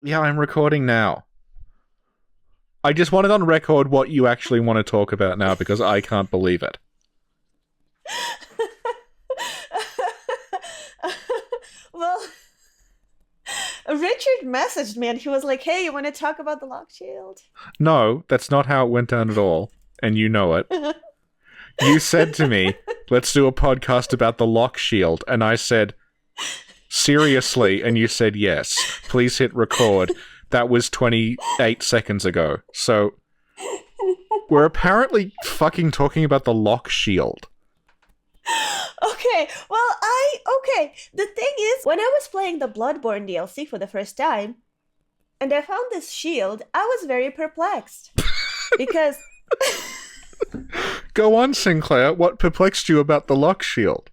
Yeah, I'm recording now. I just wanted on record what you actually want to talk about now because I can't believe it. Well, Richard messaged me and he was like, "Hey, you want to talk about the lock shield?" No, that's not how it went down at all, and you know it. You said to me, let's do a podcast about the Loch shield, and I said, seriously, and you said yes. Please hit record. That was 28 seconds ago. So, we're apparently fucking talking about the Loch shield. Okay. The thing is, when I was playing the Bloodborne DLC for the first time, and I found this shield, I was very perplexed because Go on, Sinclair. What perplexed you about the Loch shield?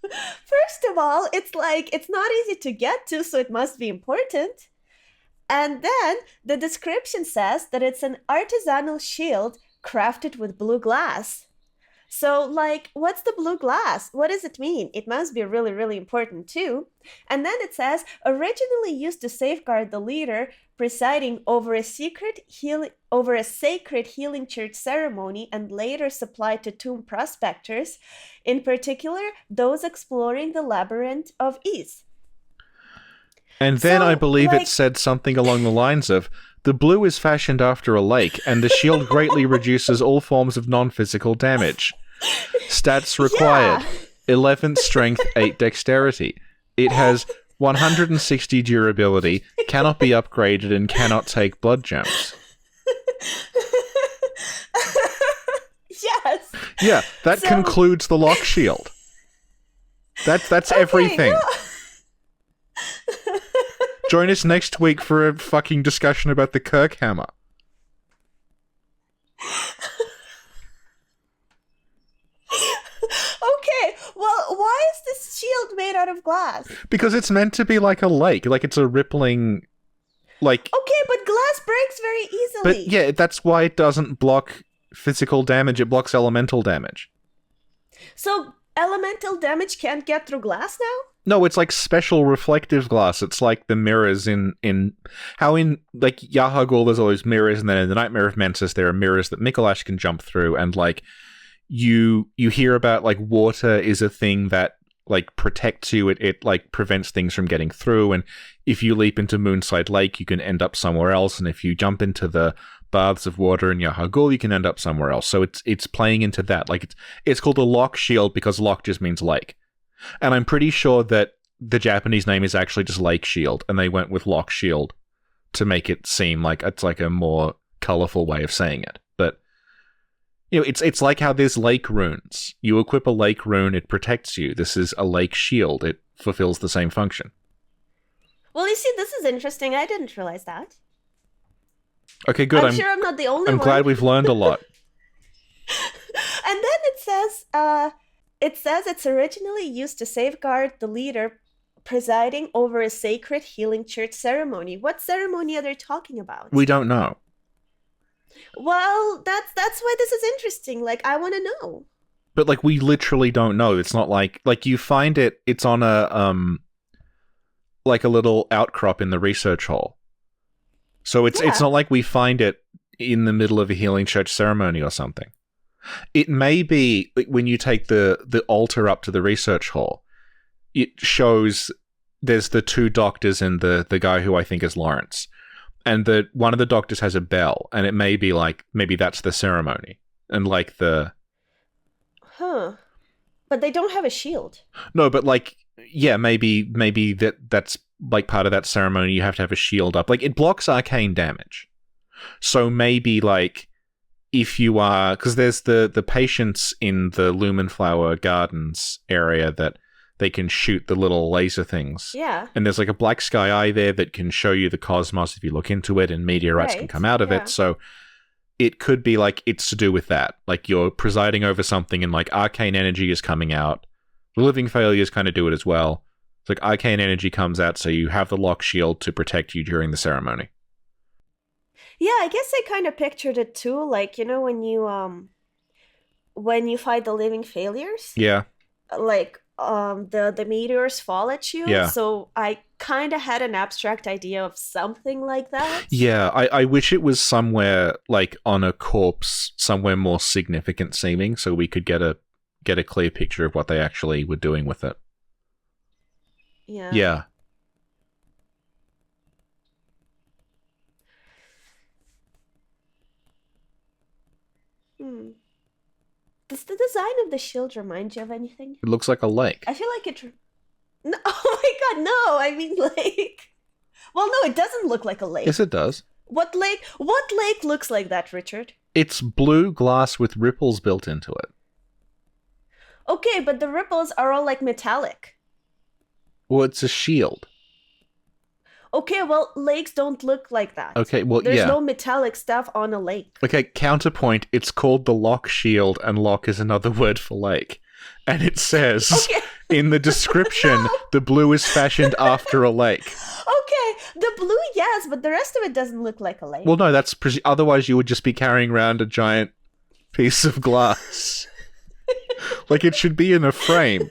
first of all, it's not easy to get to, so it must be important. And then the description says that it's an artisanal shield crafted with blue glass. So, what's the blue glass? What does it mean? It must be really, really important too. And then it says, originally used to safeguard the leader presiding over a sacred healing church ceremony, and later supplied to tomb prospectors, in particular those exploring the labyrinth of Ease. And then I So, believe it said something along the lines of, the blue is fashioned after a lake, and the shield greatly reduces all forms of non-physical damage. Stats required. yeah. 11 strength, 8 dexterity. It has 160 durability, cannot be upgraded, and cannot take blood gems. Yes. Yeah, that So, concludes the Loch shield. That's okay, everything. no. Join us next week for a fucking discussion about the Kirk hammer. Okay, well, why is this shield made out of glass? Because it's meant to be like a lake, like it's a rippling, like... Okay, but glass breaks very But easily. yeah, that's why it doesn't block physical damage, it blocks elemental damage. So elemental damage can't get through glass now? No, it's like special reflective glass. It's like the mirrors in how in like Yahagul there's all those mirrors, and then in the Nightmare of Mensis there are mirrors that Mikolash can jump through, and like you hear about like water is a thing that like protects you. It like prevents things from getting through, and if you leap into Moonside Lake, you can end up somewhere else, and if you jump into the baths of water in Yahagul, you can end up somewhere else. So it's playing into that. Like it's called a Loch shield because Loch just means lake. And I'm pretty sure that the Japanese name is actually just Lake Shield, and they went with Loch Shield to make it seem like it's like a more colorful way of saying it. But you know, it's like how there's lake runes. You equip a lake rune, it protects you. This is a lake shield. It fulfills the same function. Well, you see, this is interesting. I didn't realize that. Okay, good. I'm sure I'm not the only I'm one. glad we've learned a lot. And then it says it's originally used to safeguard the leader presiding over a sacred healing church ceremony. What ceremony are they talking about? We don't know. Well, that's why this is interesting. Like, I want to know. But like we literally don't know. It's not like you find it's on a like a little outcrop in the research hall. So it's Yeah. not like we find it in the middle of a healing church ceremony or something. It may be like, when you take the altar up to the research hall, it shows there's the two doctors and the guy who I think is Lawrence. And one of the doctors has a bell, and it may be like maybe that's the ceremony. And like Huh. But they don't have a shield. No, but like yeah, maybe that's like part of that ceremony. You have to have a shield up. Like it blocks arcane damage. So maybe like if you are, because there's the patients in the Lumenflower Gardens area that they can shoot the little laser things. Yeah. And there's like a black sky eye there that can show you the cosmos if you look into it, and meteorites can Right. come out of Yeah. it. So it could be like it's to do with that. Like you're presiding over something and like arcane energy is coming out. The living failures kind of do it as well. It's like arcane energy comes out, so you have the lock shield to protect you during the ceremony. Yeah, I guess I kind of pictured it too. Like, when you fight the living failures, Yeah. like the meteors fall at you. Yeah. So I kind of had an abstract idea of something like that. Yeah, I wish it was somewhere like on a corpse, somewhere more significant seeming, so we could get a clear picture of what they actually were doing with it. Yeah. Yeah. Does the design of the shield remind you of anything? It looks like a lake. I feel like it. No, oh my god, no! I mean, like, well, no, it doesn't look like a lake. Yes, it does. What lake? What lake looks like that, Richard? It's blue glass with ripples built into it. Okay, but the ripples are all like metallic. Well, it's a shield. Okay, well, lakes don't look like that. Okay, well, There's yeah. no metallic stuff on a lake. Okay, counterpoint, it's called the Loch shield, and Loch is another word for lake. And it says in the description, the blue is fashioned after a lake. Okay, the blue, yes, but the rest of it doesn't look like a lake. Well, no, that's otherwise you would just be carrying around a giant piece of glass. Like it should be in a frame.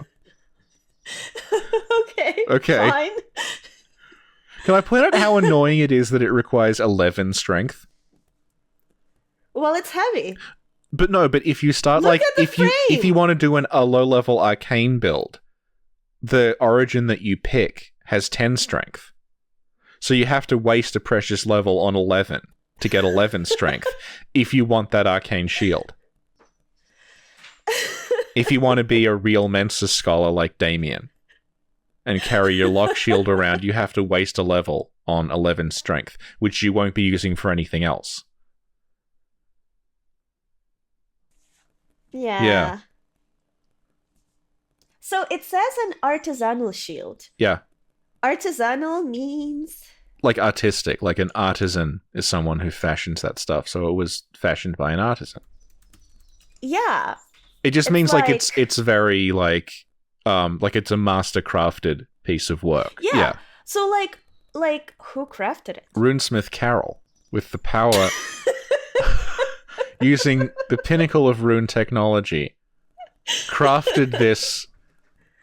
Okay. Fine. Can I point out how annoying it is that it requires 11 strength? Well, it's heavy. But no, but if you start Look at the frame. if you want to do a low-level arcane build, the origin that you pick has 10 strength. So you have to waste a precious level on 11 to get 11 strength if you want that arcane shield. If you want to be a real Mensa scholar like Damien and carry your lock shield around, you have to waste a level on 11 strength, which you won't be using for anything else. Yeah. So it says an artisanal shield. Yeah. Artisanal means... like artistic, like an artisan is someone who fashions that stuff, so it was fashioned by an artisan. Yeah. It just means like it's very like it's a master crafted piece of work. Yeah. So like who crafted it? Runesmith Carol, with the power using the pinnacle of rune technology, crafted this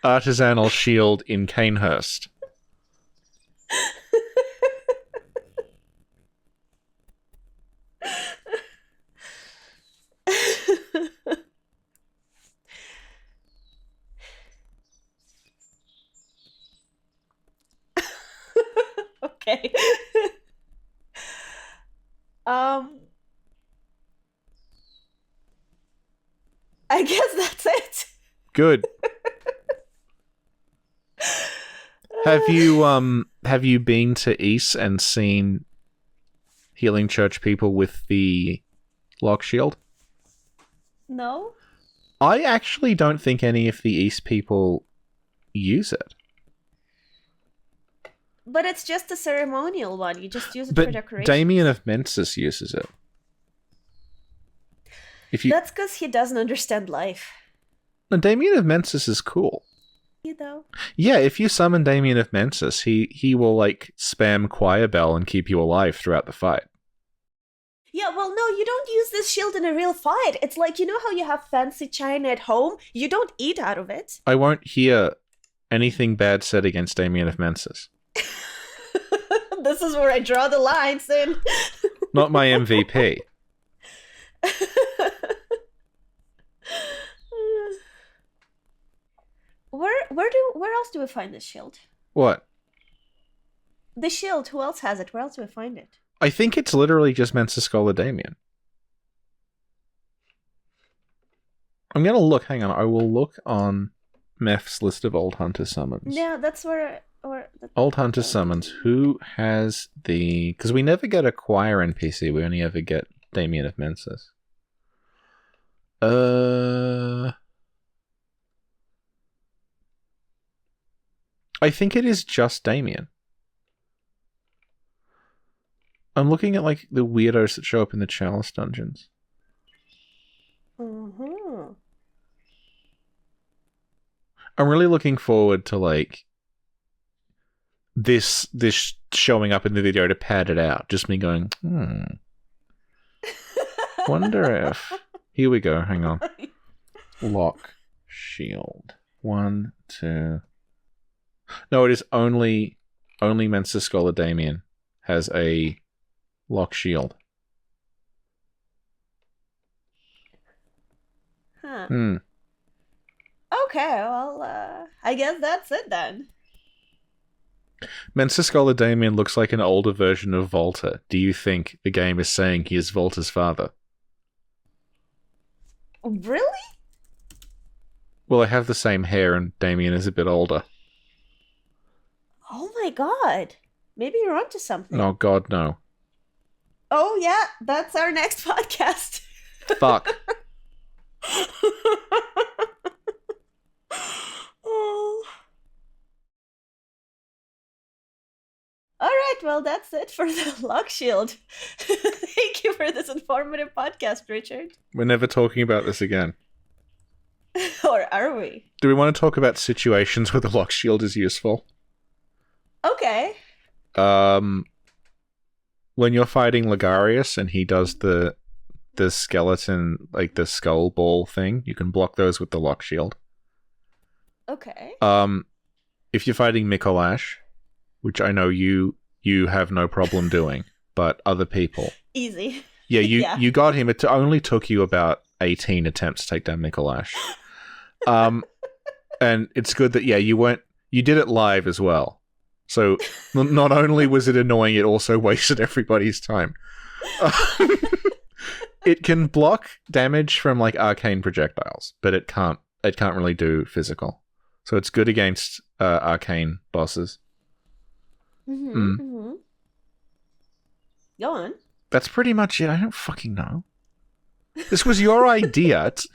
artisanal shield in Canehurst. Okay. I guess that's it. Good. Have you been to East and seen Healing Church people with the Loch shield? No. I actually don't think any of the East people use it. But it's just a ceremonial one. You just use it for decoration. Damien of Mensis uses it. That's because he doesn't understand life. No, Damien of Mensis is cool. You know? Yeah, if you summon Damien of Mensis, he will like spam choir bell and keep you alive throughout the fight. Yeah, well, no, you don't use this shield in a real fight. It's like, you know how you have fancy china at home? You don't eat out of it. I won't hear anything bad said against Damien of Mensis. This is where I draw the lines in. Not my MVP. Where else do we find this shield? What? The shield, who else has it? Where else do we find it? I think it's literally just Mensa Scholar Damien. I'm gonna look, hang on, I will look on Meph's list of Old Hunter summons. Yeah, that's where... Old Hunter summons, who has the... Because we never get a choir NPC, we only ever get Damien of Mensis. I think it is just Damien. I'm looking at like the weirdos that show up in the Chalice dungeons. Mm-hmm. I'm really looking forward to like this showing up in the video to pad it out. Just me going, wonder if... Here we go, hang on. Lock shield. 1, 2. No, it is only Mensa Scholar Damien has a lock shield. Huh. Hmm. Okay, well, I guess that's it then. Mensa Scholar Damien looks like an older version of Volta. Do you think the game is saying he is Volta's father? Really? Well, they have the same hair, and Damien is a bit older. Oh my god. Maybe you're onto something. Oh, God, no. Oh yeah, that's our next podcast. Fuck. Oh. All right, well, that's it for the lock shield. Thank you for this informative podcast, Richard. We're never talking about this again. Or are we? Do we want to talk about situations where the lock shield is useful? Okay. When you're fighting Ligarius and he does the skeleton, like the skull ball thing, you can block those with the lock shield. Okay. If you're fighting Mikolash, which I know you have no problem doing, but other people. Easy. Yeah, Yeah. you got him. It only took you about 18 attempts to take down Mikolash. And it's good that, you did it live as well. So not only was it annoying, it also wasted everybody's time. It can block damage from like arcane projectiles, but it can't really do physical. So it's good against arcane bosses. Mm-hmm. Go on. That's pretty much it. I don't fucking know. This was your idea. It's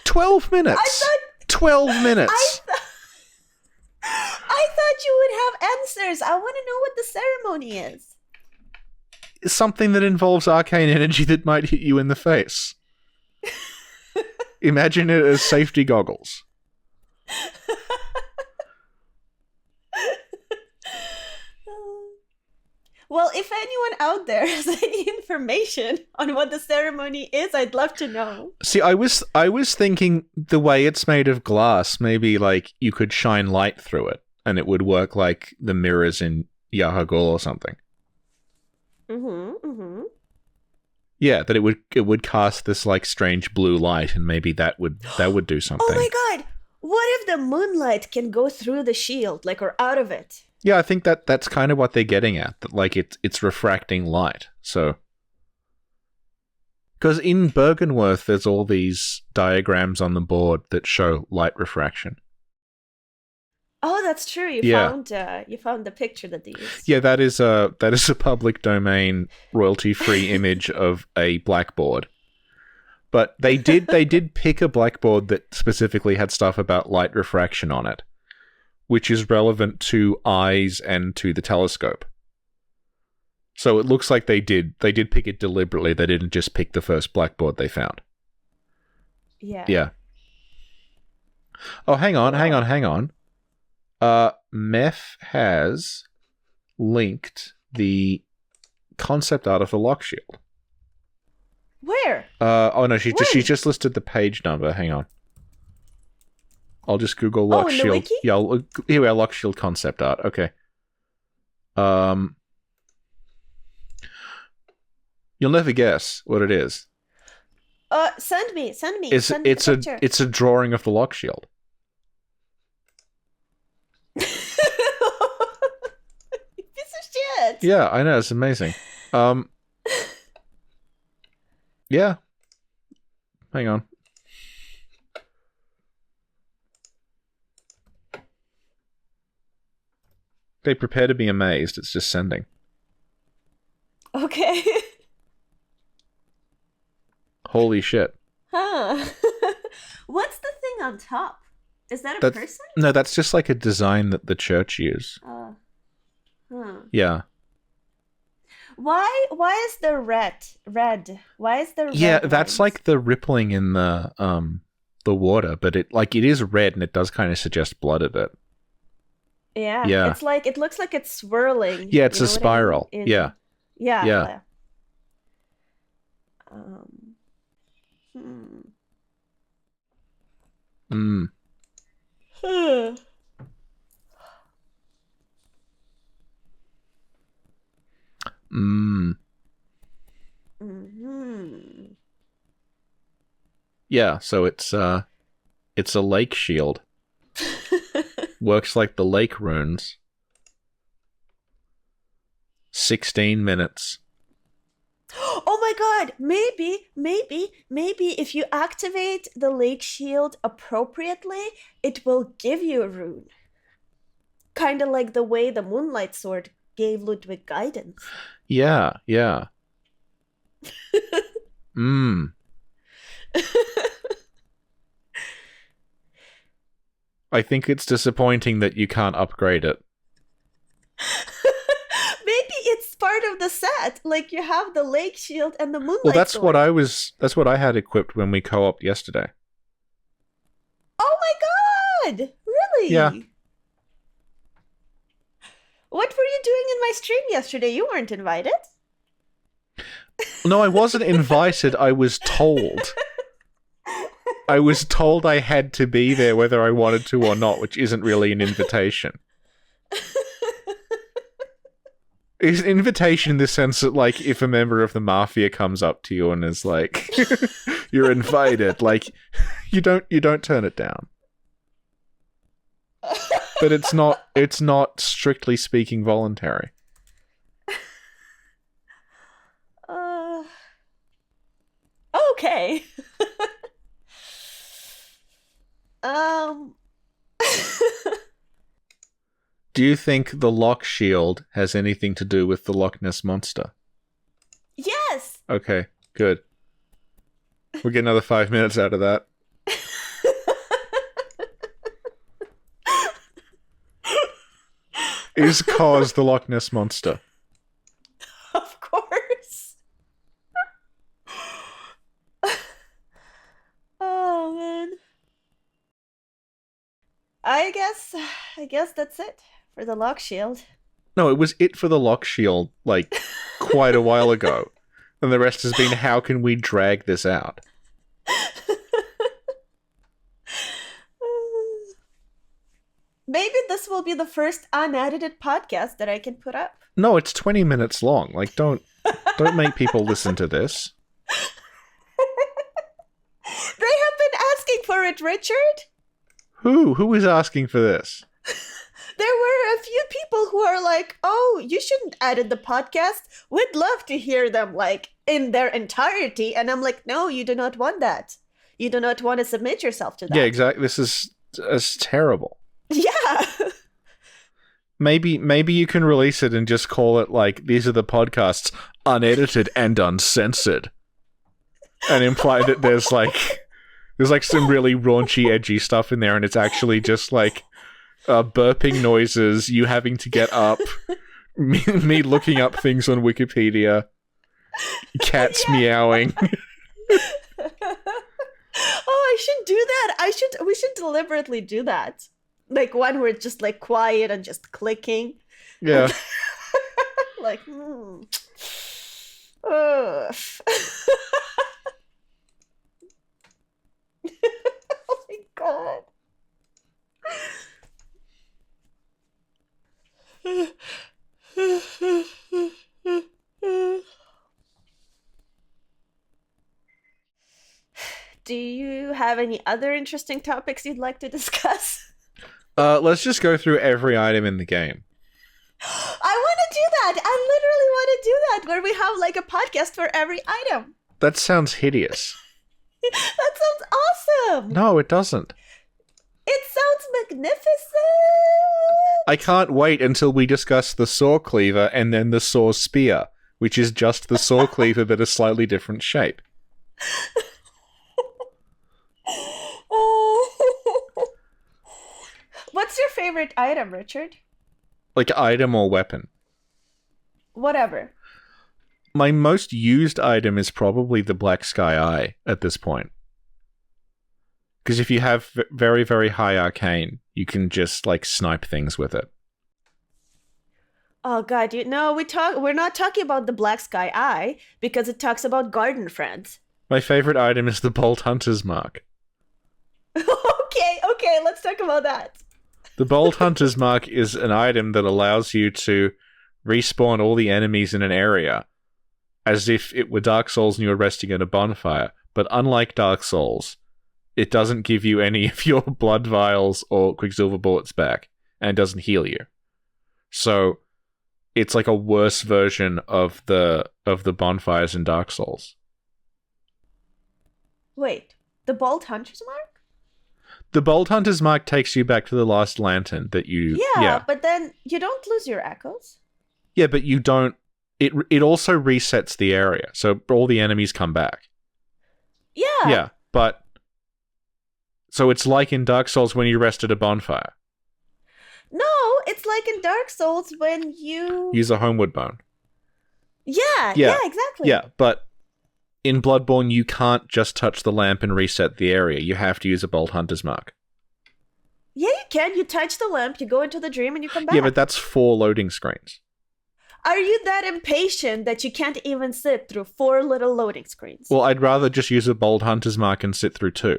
12 minutes. 12 minutes. I thought you would have answers. I want to know what the ceremony is. It's something that involves arcane energy that might hit you in the face. Imagine it as safety goggles. Well, if anyone out there has any information on what the ceremony is, I'd love to know. See, I was thinking the way it's made of glass, maybe like you could shine light through it and it would work like the mirrors in Yharnam or something. Mm-hmm. Yeah, that it would cast this like strange blue light and maybe that would do something. Oh my god! What if the moonlight can go through the shield, like, or out of it? Yeah, I think that's kind of what they're getting at. That like it's refracting light. So, because in Bergenworth, there's all these diagrams on the board that show light refraction. Oh, that's true. You found the picture that they used. Yeah, that is a public domain royalty-free image of a blackboard. But they did pick a blackboard that specifically had stuff about light refraction on it, which is relevant to eyes and to the telescope. So it looks like they did pick it deliberately. They didn't just pick the first blackboard they found. Yeah. Yeah. Oh, hang on. Meph has linked the concept art of the lock shield. Where? She just listed the page number. Hang on. I'll just Google lock in the shield. wiki? Yeah, here we are, lock shield concept art. Okay. You'll never guess what it is. Send me. It's Send me the picture. it's a drawing of the lock shield. Piece of shit. Yeah, I know, it's amazing. Yeah. Hang on. They prepare to be amazed. It's just sending. Okay. Holy shit. Huh. What's the thing on top? Is that a person? No, that's just like a design that the church use. Yeah. Why is the red? Why is the red? Yeah, that's ones? like the rippling in the water, but it is red and it does kind of suggest blood a bit. Yeah. It's like, it looks like it's swirling. Yeah, it's a spiral. Yeah. Yeah. Mm. Mm-hmm. Yeah, so it's a lake shield. Works like the lake runes. 16 minutes. Oh my god, maybe if you activate the lake shield appropriately, it will give you a rune. Kind of like the way the Moonlight Sword gave Ludwig guidance. Yeah. I think it's disappointing that you can't upgrade it. Maybe it's part of the set. Like you have the lake shield and the Moonlight Well, that's Sword. that's what I had equipped when we co-oped yesterday. Oh my god! Really? Yeah. What were you doing in my stream yesterday? You weren't invited. No, I wasn't invited. I was told. I was told I had to be there whether I wanted to or not, which isn't really an invitation. It's an invitation in the sense that, like, if a member of the mafia comes up to you and is like, "You're invited," like, you don't turn it down. But it's not strictly speaking voluntary. Okay. Do you think the Loch shield has anything to do with the Loch Ness monster? Yes. Okay, good. We'll get another 5 minutes out of that. Is Cause the Loch Ness monster? Of course. Oh man. I guess that's it for the lock shield. No, it was it for the Loch shield, like, quite a while ago. And the rest has been, how can we drag this out? Maybe this will be the first unedited podcast that I can put up. No, it's 20 minutes long. Like, don't make people listen to this. They have been asking for it, Richard. Who is asking for this? There were a few people who are like, "Oh, you shouldn't edit the podcast. We'd love to hear them, like, in their entirety." And I'm like, "No, you do not want that. You do not want to submit yourself to that." Yeah, exactly. This is terrible. Yeah. Maybe you can release it and just call it, like, these are the podcasts unedited and uncensored. And imply that there's some really raunchy, edgy stuff in there, and it's actually just, like, burping noises, you having to get up, me looking up things on Wikipedia, cats meowing. Oh, I should do that. We should deliberately do that. Like one where it's just like quiet and just clicking. Yeah. Like, Ugh. Oh my god. Do you have any other interesting topics you'd like to discuss? Let's just go through every item in the game. I want to do that. I literally want to do that, where we have like a podcast for every item. That sounds hideous. That sounds awesome. No, it doesn't. It sounds magnificent. I can't wait until we discuss the saw cleaver and then the saw spear, which is just the saw cleaver but a slightly different shape. What's your favorite item, Richard? Like item or weapon? Whatever. My most used item is probably the Black Sky Eye at this point. Because if you have very, very high arcane, you can just, like, snipe things with it. Oh god, we're not talking about the Black Sky Eye because it talks about garden friends. My favorite item is the Bolt Hunter's Mark. Okay, Okay, let's talk about that. The Bold Hunter's Mark is an item that allows you to respawn all the enemies in an area as if it were Dark Souls and you were resting at a bonfire. But unlike Dark Souls, it doesn't give you any of your blood vials or Quicksilver bullets back, and it doesn't heal you. So it's like a worse version of the bonfires in Dark Souls. Wait, the Bold Hunter's Mark? The Bold Hunter's Mark takes you back to the last lantern that you... Yeah, but then you don't lose your echoes. Yeah, but you don't... It also resets the area, so all the enemies come back. Yeah. Yeah, but... So it's like in Dark Souls when you rest at a bonfire. No, it's like in Dark Souls when you... Use a homeward bone. Yeah, exactly. Yeah, but in Bloodborne, you can't just touch the lamp and reset the area. You have to use a Bold Hunter's Mark. Yeah, you can. You touch the lamp, you go into the dream, and you come back. Yeah, but that's 4 loading screens. Are you that impatient that you can't even sit through 4 little loading screens? Well, I'd rather just use a Bold Hunter's Mark and sit through 2.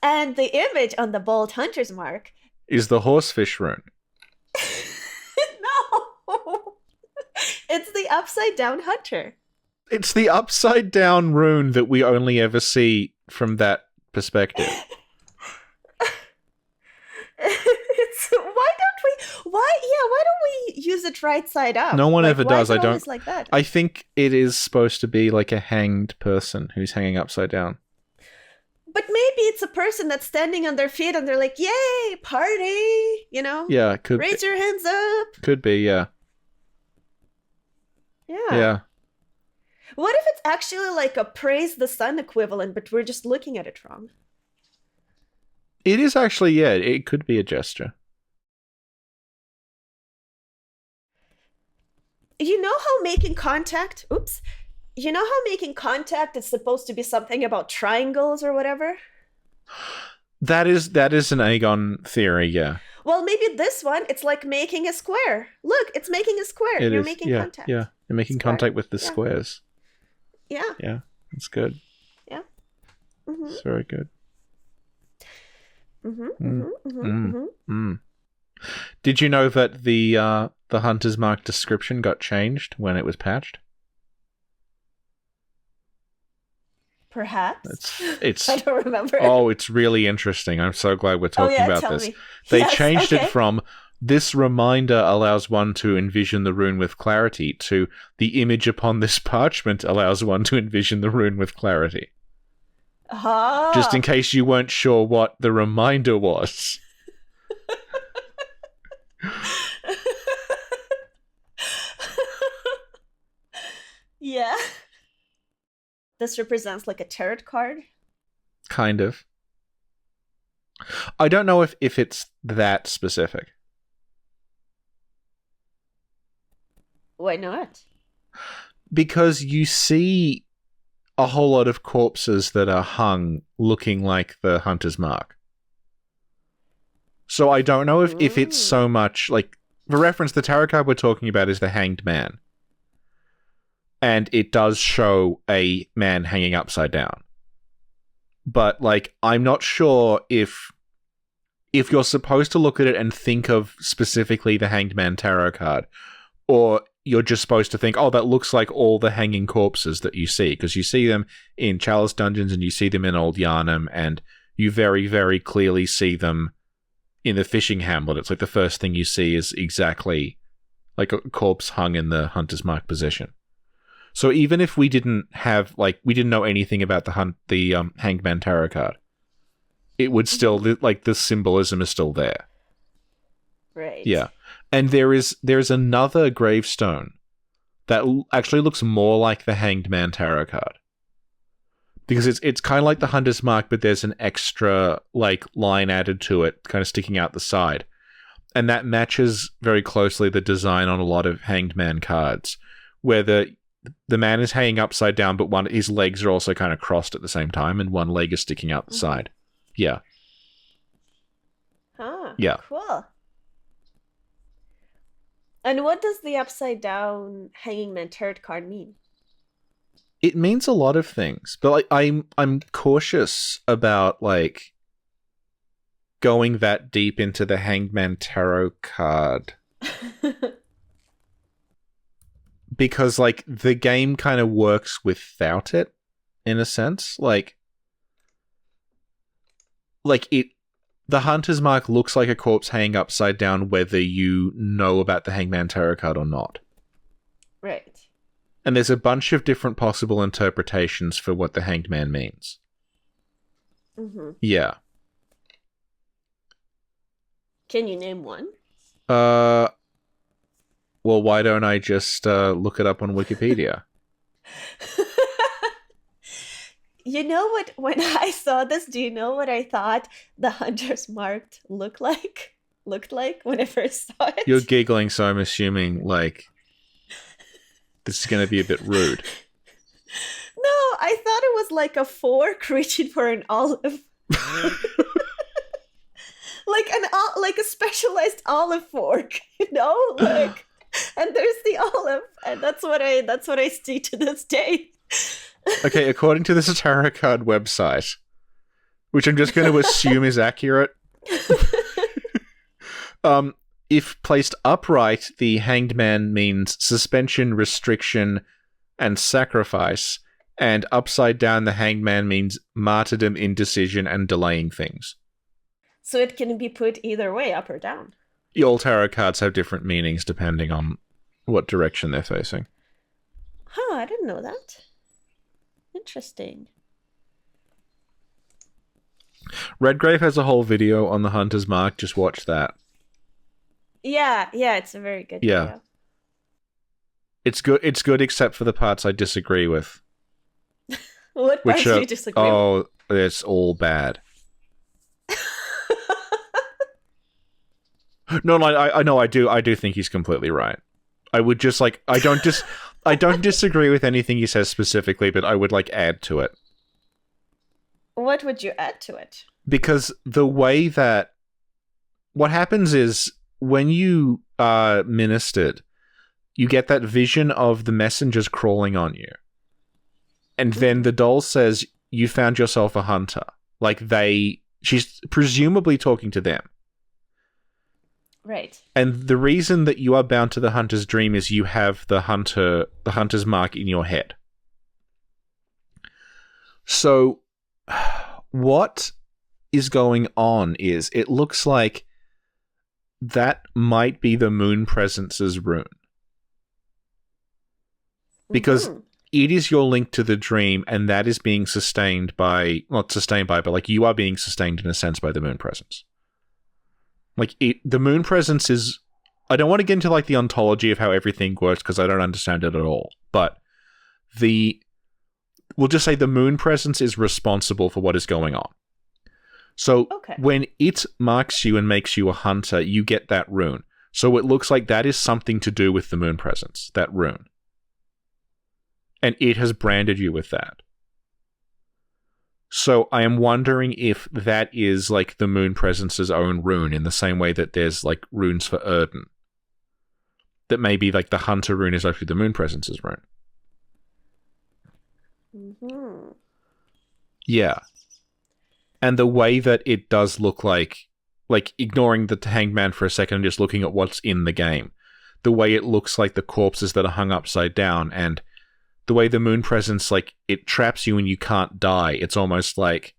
And the image on the Bold Hunter's Mark is the Horsefish rune. No! It's the Upside Down Hunter. It's the upside down rune that we only ever see from that perspective. Why don't we use it right side up? No one ever does. Why I is it don't. always like that? I think it is supposed to be like a hanged person who's hanging upside down. But maybe it's a person that's standing on their feet and they're like, "Yay, party!" You know? Yeah, could raise your hands up. Could be, yeah. Yeah. What if it's actually like a praise the sun equivalent, but we're just looking at it wrong? It is actually, yeah. It could be a gesture. You know how making contact... Oops. You know how making contact is supposed to be something about triangles or whatever? That is an Aegon theory, yeah. Well, maybe this one, it's like making a square. Look, it's making a square. You're making contact. Yeah, you're making contact with the squares. Yeah. Yeah, that's good. Yeah. Mm-hmm. It's very good. Did you know that the Hunter's Mark description got changed when it was patched? Perhaps. It's I don't remember. Oh, it's really interesting. I'm so glad we're talking about this. Me. They changed it from "this reminder allows one to envision the rune with clarity" to "the image upon this parchment allows one to envision the rune with clarity." Just in case you weren't sure what the reminder was. Yeah. This represents like a tarot card? Kind of. I don't know if it's that specific. Why not? Because you see a whole lot of corpses that are hung looking like the Hunter's Mark. So I don't know if it's so much like... For reference, the tarot card we're talking about is the Hanged Man. And it does show a man hanging upside down. But, like, I'm not sure if you're supposed to look at it and think of specifically the Hanged Man tarot card, or you're just supposed to think, oh, that looks like all the hanging corpses that you see, because you see them in Chalice Dungeons and you see them in Old Yharnam, and you very, very clearly see them in the fishing hamlet. It's like the first thing you see is exactly like a corpse hung in the Hunter's Mark position. So even if we didn't have, like, we didn't know anything about the Hanged Man tarot card, it would still, like, the symbolism is still there. Right. Yeah. And there's another gravestone that actually looks more like the Hanged Man tarot card. Because it's kind of like the Hunter's Mark, but there's an extra, like, line added to it, kind of sticking out the side. And that matches very closely the design on a lot of Hanged Man cards, where the man is hanging upside down, but his legs are also kind of crossed at the same time, and one leg is sticking out the side. Yeah. Yeah. Cool. And what does the upside down hanging man tarot card mean? It means a lot of things, but like I'm cautious about like going that deep into the Hangman Tarot card because like the game kind of works without it in a sense. Like it, the Hunter's Mark looks like a corpse hanging upside down whether you know about the Hangman Tarot card or not. Right. And there's a bunch of different possible interpretations for what the Hanged Man means. Mm-hmm. Yeah. Can you name one? Well, why don't I just look it up on Wikipedia? You know what? When I saw this, do you know what I thought the Hunter's Mark looked like when I first saw it? You're giggling, so I'm assuming, like, this is going to be a bit rude. No, I thought it was like a fork reaching for an olive. like a specialized olive fork, you know? Like, and there's the olive, and that's what I see to this day. Okay, according to this tarot card website, which I'm just going to assume is accurate, if placed upright, the Hanged Man means suspension, restriction, and sacrifice, and upside down, the Hanged Man means martyrdom, indecision, and delaying things. So it can be put either way, up or down. All tarot cards have different meanings depending on what direction they're facing. Huh, I didn't know that. Interesting. Redgrave has a whole video on the Hunter's Mark. Just watch that. Yeah, it's a very good video. It's good except for the parts I disagree with. What parts do you disagree with? Oh, it's all bad. No, I do think he's completely right. I would just like I don't disagree with anything he says specifically, but I would like add to it. What would you add to it? Because the way that what happens is when you are ministered, you get that vision of the messengers crawling on you. And then the doll says, you found yourself a hunter. Like she's presumably talking to them. Right. And the reason that you are bound to the hunter's dream is you have the hunter's mark in your head. So what is going on is it looks like that might be the moon presence's rune. Because it is your link to the dream, and that is being sustained by, not sustained by, but like you are being sustained in a sense by the moon presence. Like the moon presence is, I don't want to get into like the ontology of how everything works because I don't understand it at all, but we'll just say the moon presence is responsible for what is going on. So when it marks you and makes you a hunter, you get that rune. So it looks like that is something to do with the moon presence, that rune. And it has branded you with that. So I am wondering if that is like the moon presence's own rune in the same way that there's like runes for Erden. That maybe like the hunter rune is actually the moon presence's rune. Mm-hmm. Yeah. And the way that it does look like ignoring the Hanged Man for a second and just looking at what's in the game, the way it looks like the corpses that are hung upside down, and the way the moon presence, like, it traps you and you can't die. It's almost like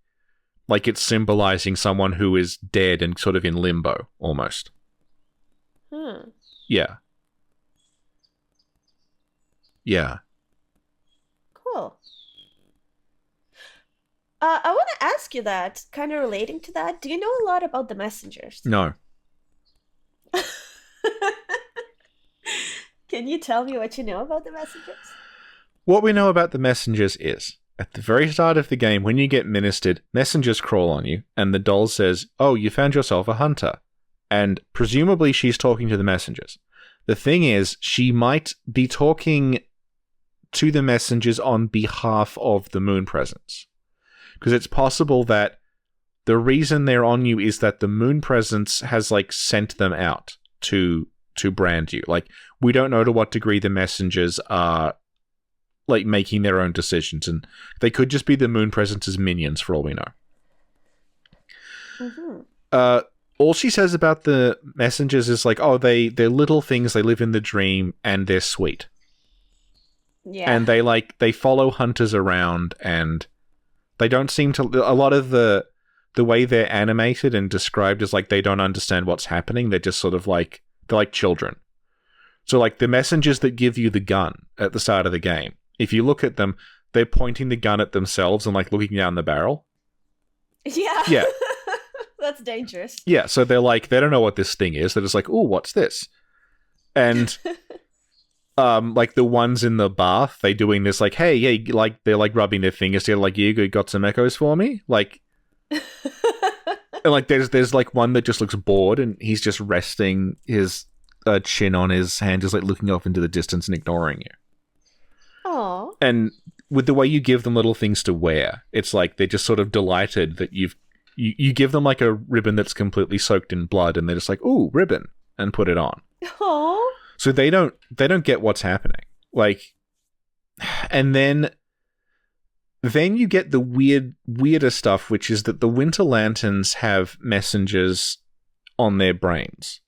it's symbolizing someone who is dead and sort of in limbo, almost. Yeah. Yeah. Cool. I want to ask you that, kind of relating to that. Do you know a lot about the messengers? No. Can you tell me what you know about the messengers? What we know about the messengers is, at the very start of the game, when you get ministered, messengers crawl on you, and the doll says, oh, you found yourself a hunter. And presumably she's talking to the messengers. The thing is, she might be talking to the messengers on behalf of the moon presence. Because it's possible that the reason they're on you is that the moon presence has, like, sent them out to brand you. Like, we don't know to what degree the messengers are like making their own decisions, and they could just be the moon presence's minions for all we know. Mm-hmm. All she says about the messengers is like, oh, they're little things, they live in the dream, and they're sweet. Yeah. And they follow hunters around, and they don't seem to... A lot of the way they're animated and described is like they don't understand what's happening. They're just sort of like... They're like children. So like the messengers that give you the gun at the start of the game, if you look at them, they're pointing the gun at themselves and like looking down the barrel. Yeah. Yeah. That's dangerous. Yeah, so they're like, they don't know what this thing is. They're just like, oh, what's this? And... like the ones in the bath, they doing this like, hey, yeah, like they're like rubbing their fingers together, like, you got some echoes for me, like, and like there's like one that just looks bored, and he's just resting his chin on his hand, just like looking off into the distance and ignoring you. Aww. And with the way you give them little things to wear, it's like they're just sort of delighted that you give them like a ribbon that's completely soaked in blood, and they're just like, ooh, ribbon, and put it on. Aww. So they don't get what's happening. Like, and then you get the weirder stuff, which is that the Winter Lanterns have messengers on their brains.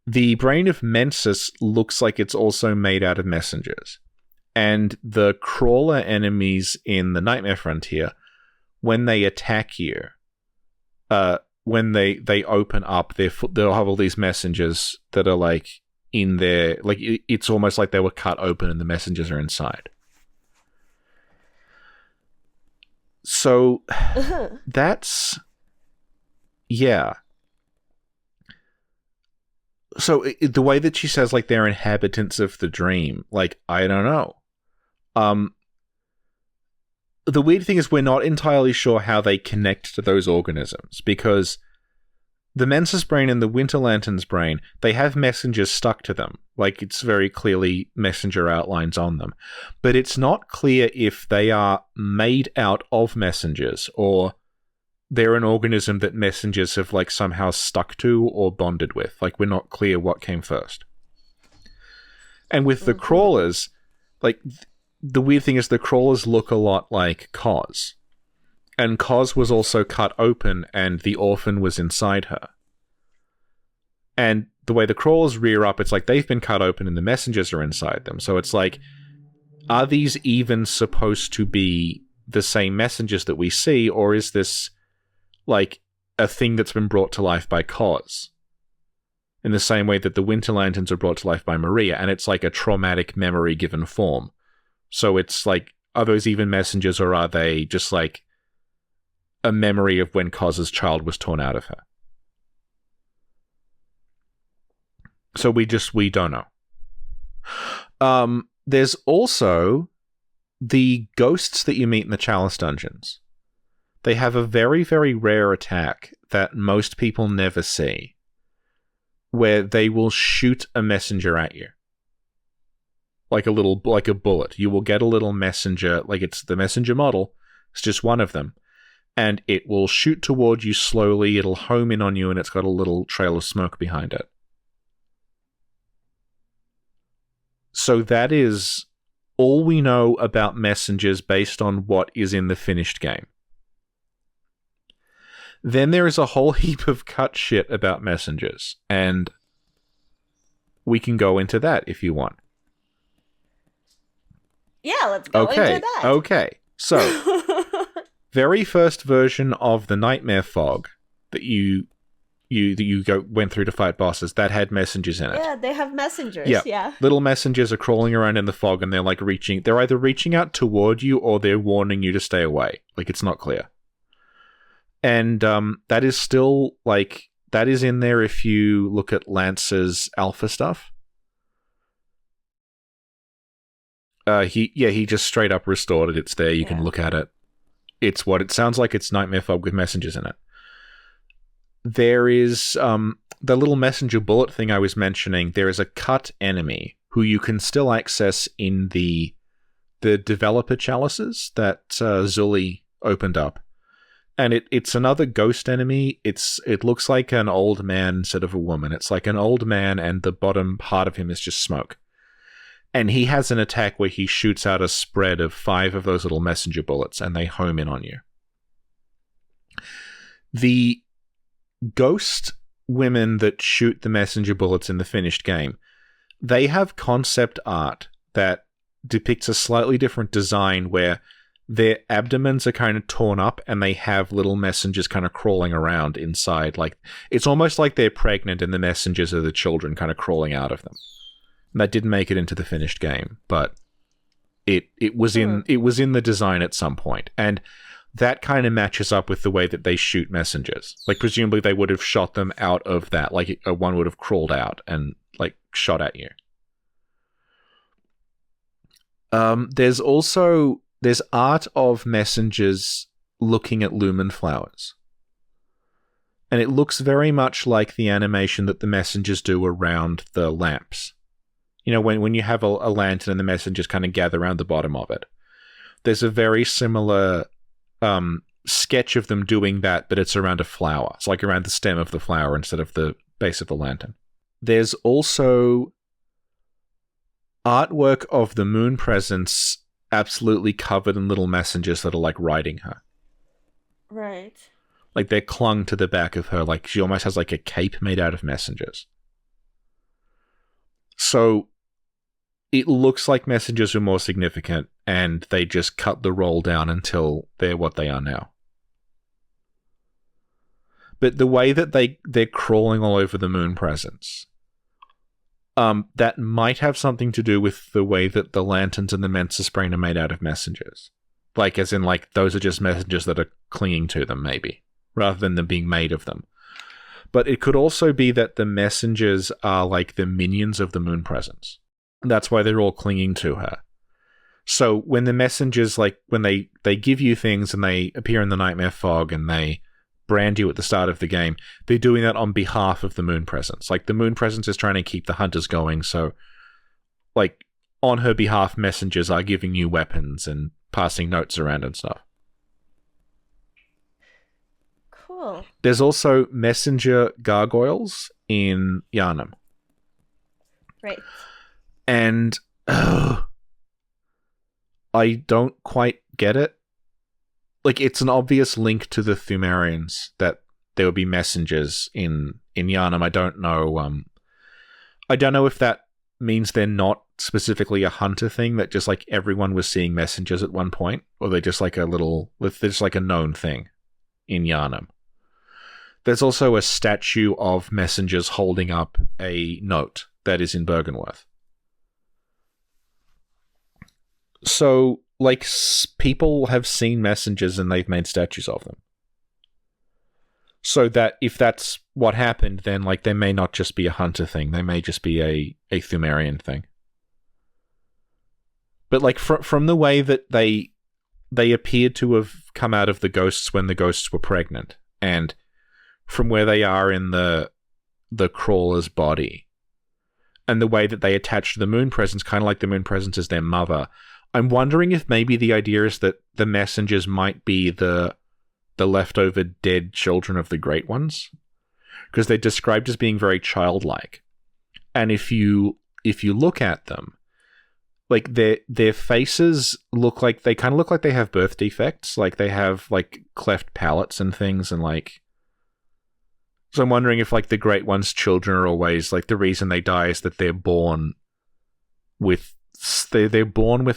The brain of Mensis looks like it's also made out of messengers. And the crawler enemies in the Nightmare Frontier, when they attack you, when they open up, they'll have all these messengers that are like in there, like it's almost like they were cut open and the messengers are inside. So that's, yeah. So the way that she says like they're inhabitants of the dream, like, I don't know. The weird thing is we're not entirely sure how they connect to those organisms, because the Mensis brain and the Winter Lantern's brain, they have messengers stuck to them. Like, it's very clearly messenger outlines on them. But it's not clear if they are made out of messengers, or they're an organism that messengers have, like, somehow stuck to or bonded with. Like, we're not clear what came first. And with the crawlers, like... The weird thing is the crawlers look a lot like Kos. And Kos was also cut open and the orphan was inside her. And the way the crawlers rear up, it's like they've been cut open and the messengers are inside them. So it's like, are these even supposed to be the same messengers that we see, or is this like a thing that's been brought to life by Kos? In the same way that the Winter Lanterns are brought to life by Maria, and it's like a traumatic memory given form. So it's like, are those even messengers, or are they just like a memory of when Kos's child was torn out of her? So we don't know. There's also the ghosts that you meet in the Chalice dungeons. They have a very, very rare attack that most people never see, where they will shoot a messenger at you. Like a bullet. You will get a little messenger, like it's the messenger model, it's just one of them, and it will shoot toward you slowly, it'll home in on you, and it's got a little trail of smoke behind it. So that is all we know about messengers based on what is in the finished game. Then there is a whole heap of cut shit about messengers, and we can go into that if you want. Yeah, let's go into that. Okay. So, very first version of the Nightmare Fog that you went through to fight bosses, that had messengers in it. Yeah, they have messengers. Yeah. Little messengers are crawling around in the fog, and they're like they're either reaching out toward you or they're warning you to stay away. Like, it's not clear. And that is still like, that is in there if you look at Lance's alpha stuff. He just straight up restored it. It's there. You can look at it. It's what it sounds like. It's Nightmare Fog with messengers in it. There is the little messenger bullet thing I was mentioning. There is a cut enemy who you can still access in the developer chalices that Zully opened up, and it's another ghost enemy. It looks like an old man instead of a woman. It's like an old man, and the bottom part of him is just smoke. And he has an attack where he shoots out a spread of 5 of those little messenger bullets, and they home in on you. The ghost women that shoot the messenger bullets in the finished game, they have concept art that depicts a slightly different design where their abdomens are kind of torn up and they have little messengers kind of crawling around inside. Like, it's almost like they're pregnant and the messengers are the children kind of crawling out of them. And that didn't make it into the finished game, but it was in the design at some point. And that kind of matches up with the way that they shoot messengers. Like, presumably they would have shot them out of that. Like, one would have crawled out and, like, shot at you. There's art of messengers looking at lumen flowers. And it looks very much like the animation that the messengers do around the lamps. You know, when you have a lantern and the messengers kind of gather around the bottom of it. There's a very similar sketch of them doing that, but it's around a flower. It's like around the stem of the flower instead of the base of the lantern. There's also artwork of the moon presence absolutely covered in little messengers that are like riding her. Right. Like they're clung to the back of her, like she almost has like a cape made out of messengers. So it looks like messengers are more significant and they just cut the roll down until they're what they are now. But the way that they're crawling all over the moon presence, that might have something to do with the way that the lanterns and the Mensa Sprain are made out of messengers. Like, as in, like, those are just messengers that are clinging to them, maybe, rather than them being made of them. But it could also be that the messengers are like the minions of the moon presence. That's why they're all clinging to her. So when the messengers, like, when they give you things and they appear in the nightmare fog and they brand you at the start of the game, they're doing that on behalf of the moon presence. Like, the moon presence is trying to keep the hunters going, so, like, on her behalf, messengers are giving you weapons and passing notes around and stuff. Cool. There's also messenger gargoyles in Yharnam. Right. And I don't quite get it. Like, it's an obvious link to the Thumerians that there would be messengers in Yharnam. I don't know. I don't know if that means they're not specifically a hunter thing, that just like everyone was seeing messengers at one point, or they're just like they're just like a known thing in Yharnam. There's also a statue of messengers holding up a note that is in Bergenworth. So, like, people have seen messengers and they've made statues of them. So that if that's what happened, then, like, they may not just be a hunter thing. They may just be a Thumerian thing. But, like, from the way that they appeared to have come out of the ghosts when the ghosts were pregnant, and from where they are in the crawler's body, and the way that they attach to the moon presence, kind of like the moon presence is their mother, I'm wondering if maybe the idea is that the messengers might be the leftover dead children of the Great Ones, because they're described as being very childlike. And if you look at them, like their faces look like they have birth defects, like they have like cleft palates and things, and like. So I'm wondering if like the Great One's children are always like the reason they die is that they're born with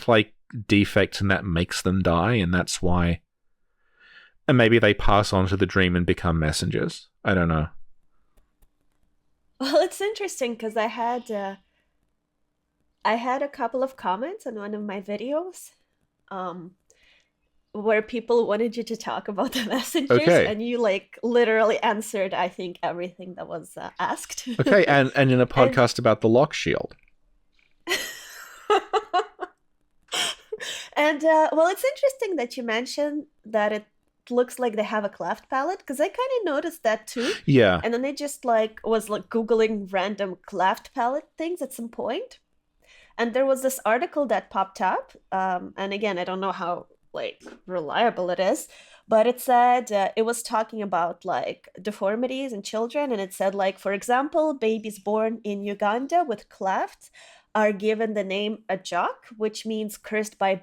like defects and that makes them die, and that's why. And maybe they pass on to the dream and become messengers. I don't know. Well, it's interesting because I had a couple of comments on one of my videos, where people wanted you to talk about the messengers, and you like literally answered, I think, everything that was asked. Okay, and in a podcast about the lockshield. And well, it's interesting that you mentioned that it looks like they have a cleft palate, because I kind of noticed that too. Yeah. And then I just was googling random cleft palate things at some point, and there was this article that popped up. And again, I don't know how like reliable it is, but it said it was talking about like deformities in children, and it said like, for example, babies born in Uganda with clefts are given the name Ajak, which means cursed by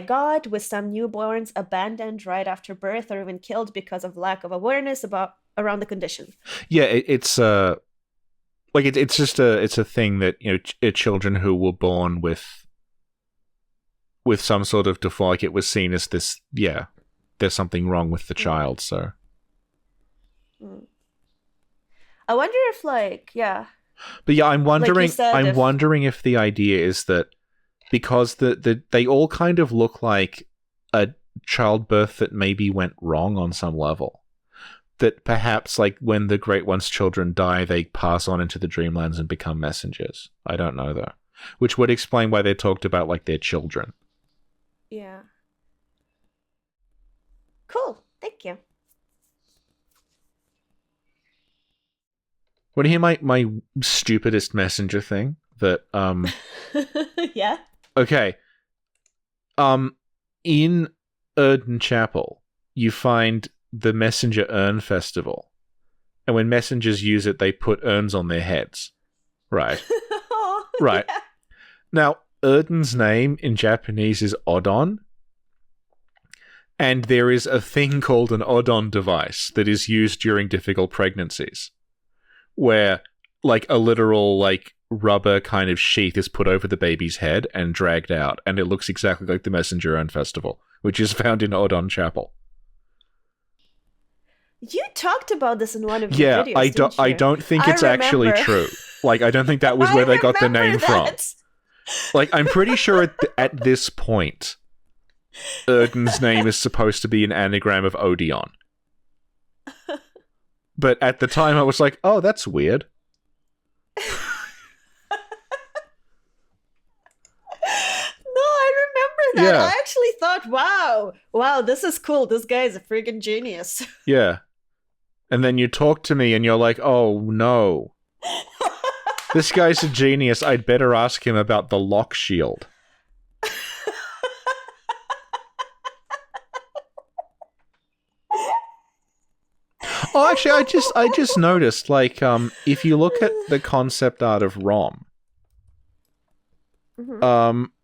God, with some newborns abandoned right after birth or even killed because of lack of awareness about around the condition. Yeah, it's like it's just it's a thing that, you know, children who were born with some sort of default, like it was seen as this, yeah, there's something wrong with the child, so. Mm. I wonder if, like, yeah. But yeah, I'm wondering, said, wondering if the idea is that because they all kind of look like a childbirth that maybe went wrong on some level, that perhaps, like, when the Great One's children die, they pass on into the Dreamlands and become messengers. I don't know, though. Which would explain why they talked about, like, their children. Yeah. Cool. Thank you. Want to hear my stupidest messenger thing? That, Yeah? Okay. In Urn Chapel, you find the Messenger Urn Festival. And when messengers use it, they put urns on their heads. Right. Oh, Right. Yeah. Now, Urn's name in Japanese is Odon. And there is a thing called an Odon device that is used during difficult pregnancies, where, like, a literal, like, rubber kind of sheath is put over the baby's head and dragged out, and it looks exactly like the Messenger Urn Festival, which is found in Odon Chapel. You talked about this in one of your videos, didn't you? I don't think it's actually true. Like, I don't think that was where they got the name from. Like, I'm pretty sure at this point, Urn's name is supposed to be an anagram of Odeon. But at the time, I was like, oh, that's weird. No, I remember that. Yeah. I actually thought, wow, this is cool. This guy is a freaking genius. Yeah. And then you talk to me and you're like, oh, no. This guy's a genius. I'd better ask him about the lockshield. Oh, actually, I just noticed, like, if you look at the concept art of Rom,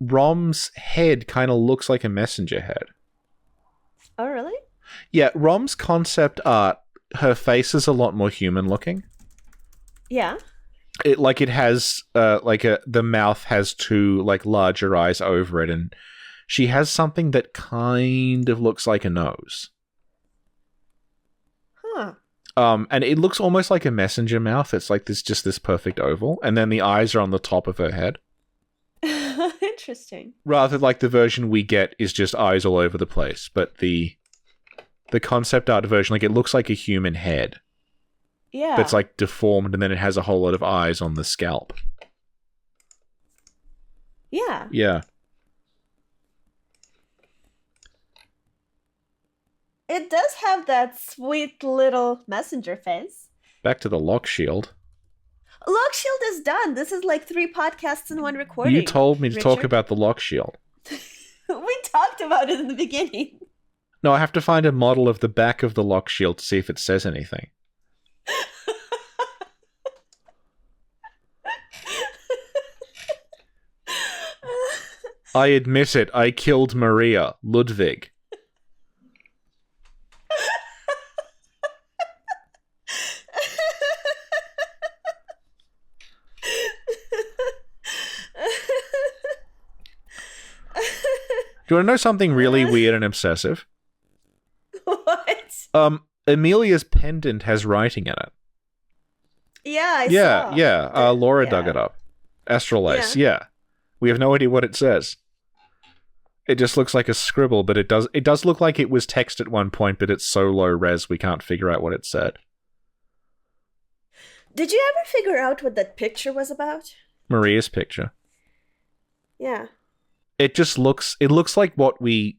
Rom's head kind of looks like a messenger head. Oh, really? Yeah, Rom's concept art, her face is a lot more human looking. Yeah. It has, the mouth has two, like, larger eyes over it, and she has something that kind of looks like a nose. Huh. And it looks almost like a messenger mouth. It's like this perfect oval, and then the eyes are on the top of her head. Interesting. Rather, like, the version we get is just eyes all over the place, but the concept art version, like, it looks like a human head. Yeah. That's, like, deformed, and then it has a whole lot of eyes on the scalp. Yeah. Yeah. It does have that sweet little messenger face. Back to the lockshield. Lockshield is done. This is like 3 podcasts in one recording. You told me to talk Richard. about the lockshield. We talked about it in the beginning. No, I have to find a model of the back of the lockshield to see if it says anything. I admit it, I killed Maria, Ludwig. Do you want to know something really weird and obsessive? What? Amelia's pendant has writing in it. Yeah, I saw. Yeah. Laura dug it up. Astrolace, yeah. We have no idea what it says. It just looks like a scribble, but it does look like it was text at one point, but it's so low res we can't figure out what it said. Did you ever figure out what that picture was about? Maria's picture. Yeah. It looks like what we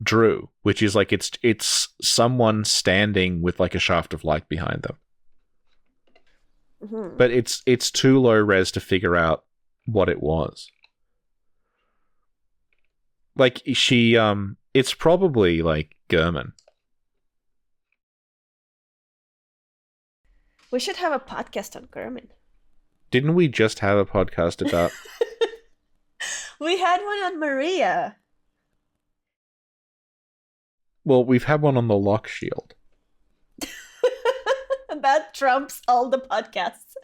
drew, which is like it's someone standing with like a shaft of light behind them. Mm-hmm. But it's too low res to figure out what it was. Like she it's probably like German. We should have a podcast on Gurman. Didn't we just have a podcast about... We had one on Maria. Well, we've had one on the lockshield. That trumps all the podcasts.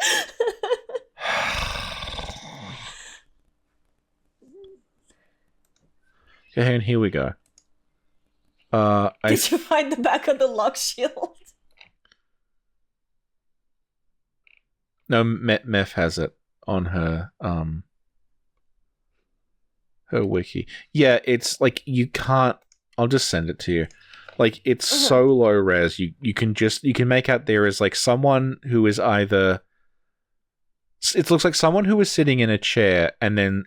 Okay, and here we go. Did you find the back of the lockshield? No, Meth has it on her her wiki. Yeah, it's like you can't. I'll just send it to you. Like it's so low res. You can make out there is like someone who is either. It looks like someone who is sitting in a chair, and then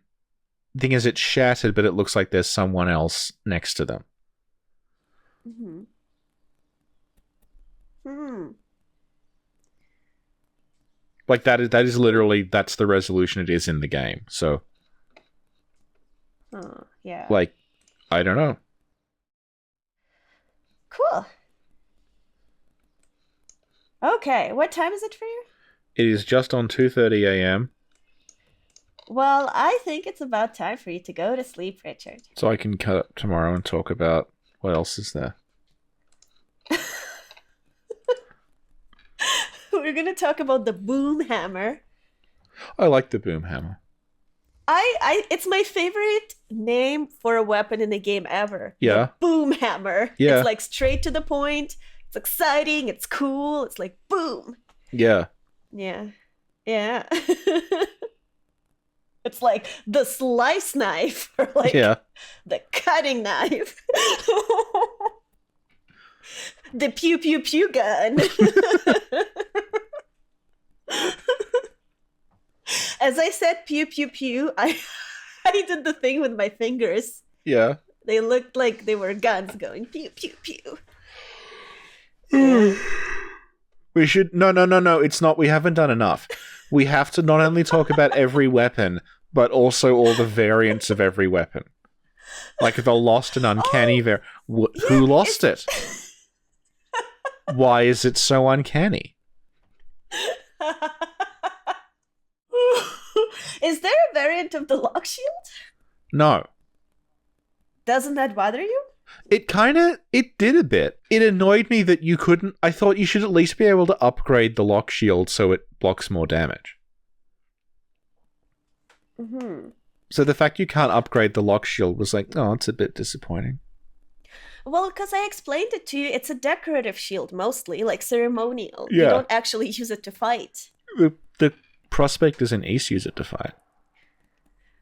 the thing is it's shattered, but it looks like there's someone else next to them. Like that is literally that's the resolution it is in the game. So. Oh yeah. Like, I don't know. Cool. Okay, what time is it for you? It is just on 2:30 a.m. Well, I think it's about time for you to go to sleep, Richard. So I can cut up tomorrow and talk about what else is there. We're going to talk about the boom hammer. I like the boom hammer. It's my favorite name for a weapon in a game ever. Yeah. The boom hammer. Yeah. It's like straight to the point. It's exciting. It's cool. It's like boom. Yeah. Yeah. Yeah. It's like the slice knife or like the cutting knife. The pew pew pew gun. As I said pew pew pew, I did the thing with my fingers. Yeah. They looked like they were guns going pew pew pew. We should no, it's not. We haven't done enough. We have to not only talk about every weapon, but also all the variants of every weapon. Like the lost and uncanny who lost it? Why is it so uncanny? Is there a variant of the lockshield? No. Doesn't that bother you? It did a bit. It annoyed me that you couldn't. I thought you should at least be able to upgrade the lockshield so it blocks more damage. So the fact you can't upgrade the lockshield was like, oh, it's a bit disappointing. Well, because I explained it to you, it's a decorative shield mostly, like ceremonial. Yeah. You don't actually use it to fight. The prospectors in East use it to fight.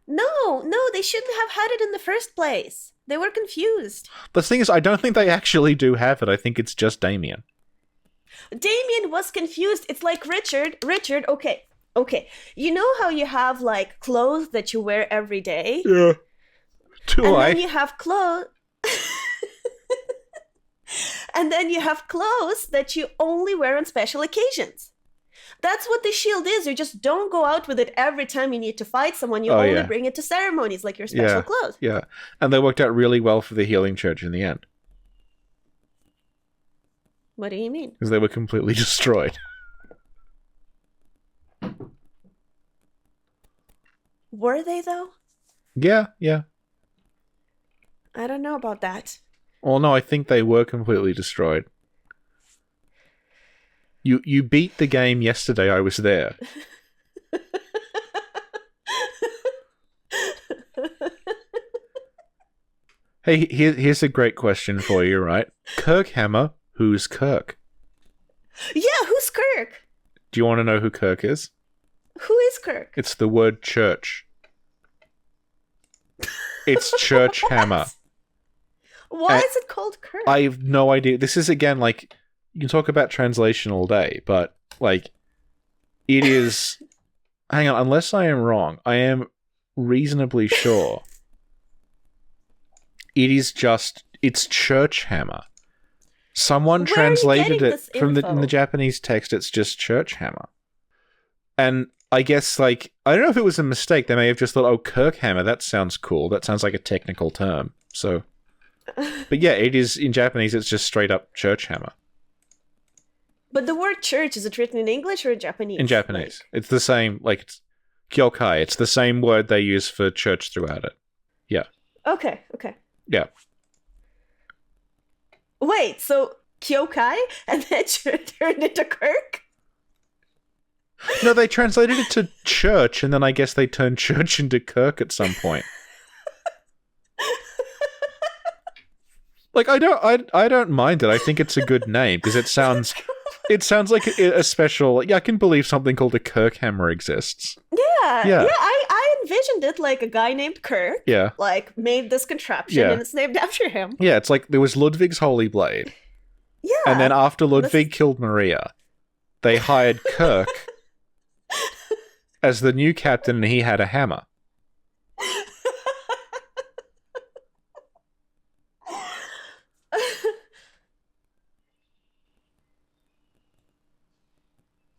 No, they shouldn't have had it in the first place. They were confused. The thing is, I don't think they actually do have it. I think it's just Damien. Damien was confused. It's like Richard, okay. You know how you have, like, clothes that you wear every day? Yeah. Then you have clothes... And then you have clothes that you only wear on special occasions. That's what the shield is. You just don't go out with it every time you need to fight someone. You only bring it to ceremonies, like your special clothes. Yeah, and they worked out really well for the healing church in the end. What do you mean? Because they were completely destroyed. Were they, though? Yeah. I don't know about that. Well, no, I think they were completely destroyed. You beat the game yesterday. I was there. Hey, here's a great question for you, right? Kirkhammer, who's Kirk? Yeah, who's Kirk? Do you want to know who Kirk is? Who is Kirk? It's the word church. It's church hammer. Why is it called Kirk? I have no idea. This is, again, like, you can talk about translation all day, but, like, it is... Hang on, unless I am wrong, I am reasonably sure it's church hammer. Someone translated it from in the Japanese text, it's just church hammer. And I guess, like, I don't know if it was a mistake. They may have just thought, oh, Kirk hammer, that sounds cool. That sounds like a technical term. So... But yeah, it is, in Japanese, it's just straight up church hammer. But the word church, is it written in English or in Japanese? In Japanese. It's the same, like, it's kyokai. It's the same word they use for church throughout it. Yeah. Okay. Yeah. Wait, so kyokai and then turned into kirk? No, they translated it to church, and then I guess they turned church into kirk at some point. Like, I don't mind it. I think it's a good name because it sounds like a special. Yeah, I can believe something called a Kirk hammer exists. Yeah. I envisioned it like a guy named Kirk. Yeah. Like made this contraption and it's named after him. Yeah, it's like there was Ludwig's Holy Blade. Yeah. And then after Ludwig killed Maria, they hired Kirk as the new captain, and he had a hammer.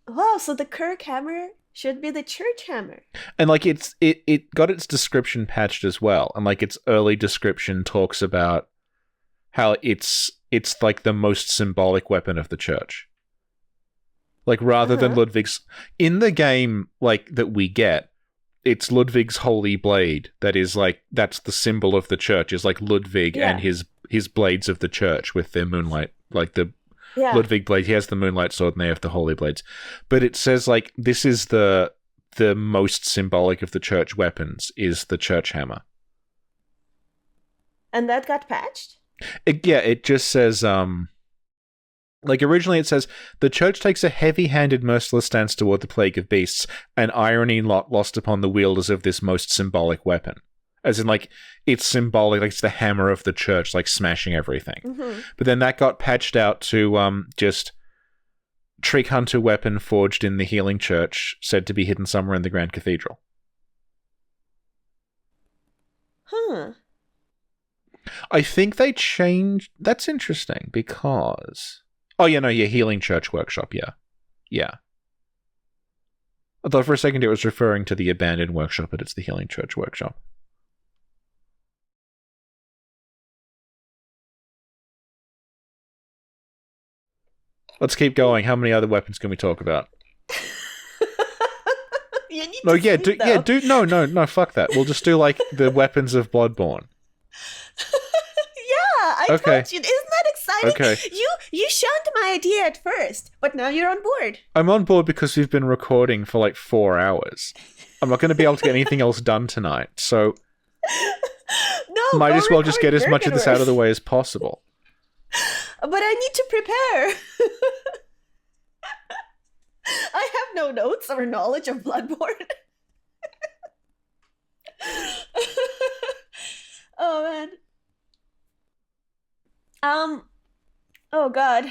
Wow, so the Kirk hammer should be the church hammer. And like it got its description patched as well. And like its early description talks about how it's like the most symbolic weapon of the church. Like rather than Ludwig's in the game like that we get, it's Ludwig's holy blade that is like that's the symbol of the church, is like Ludwig and his blades of the church with their moonlight, like the Ludwig blade. He has the moonlight sword and they have the holy blades. But it says like this is the most symbolic of the church weapons is the church hammer. And that got patched? It just says like originally it says the church takes a heavy-handed merciless stance toward the plague of beasts, and irony lost upon the wielders of this most symbolic weapon. As in, like, it's symbolic, like it's the hammer of the church, like smashing everything. Mm-hmm. But then that got patched out to just Trick Hunter weapon forged in the Healing Church, said to be hidden somewhere in the Grand Cathedral. Huh. I think they changed... That's interesting, because... Oh, yeah, no, Healing Church Workshop, yeah. I thought for a second it was referring to the abandoned workshop, but it's the Healing Church Workshop. Let's keep going. How many other weapons can we talk about? No, fuck that. We'll just do like the weapons of Bloodborne. I told you. Isn't that exciting? Okay. You shunned my idea at first, but now you're on board. I'm on board because we've been recording for like 4 hours. I'm not going to be able to get anything else done tonight, so might as well just get as much of this out of the way as possible. But I need to prepare. I have no notes or knowledge of Bloodborne. Oh man. Oh god.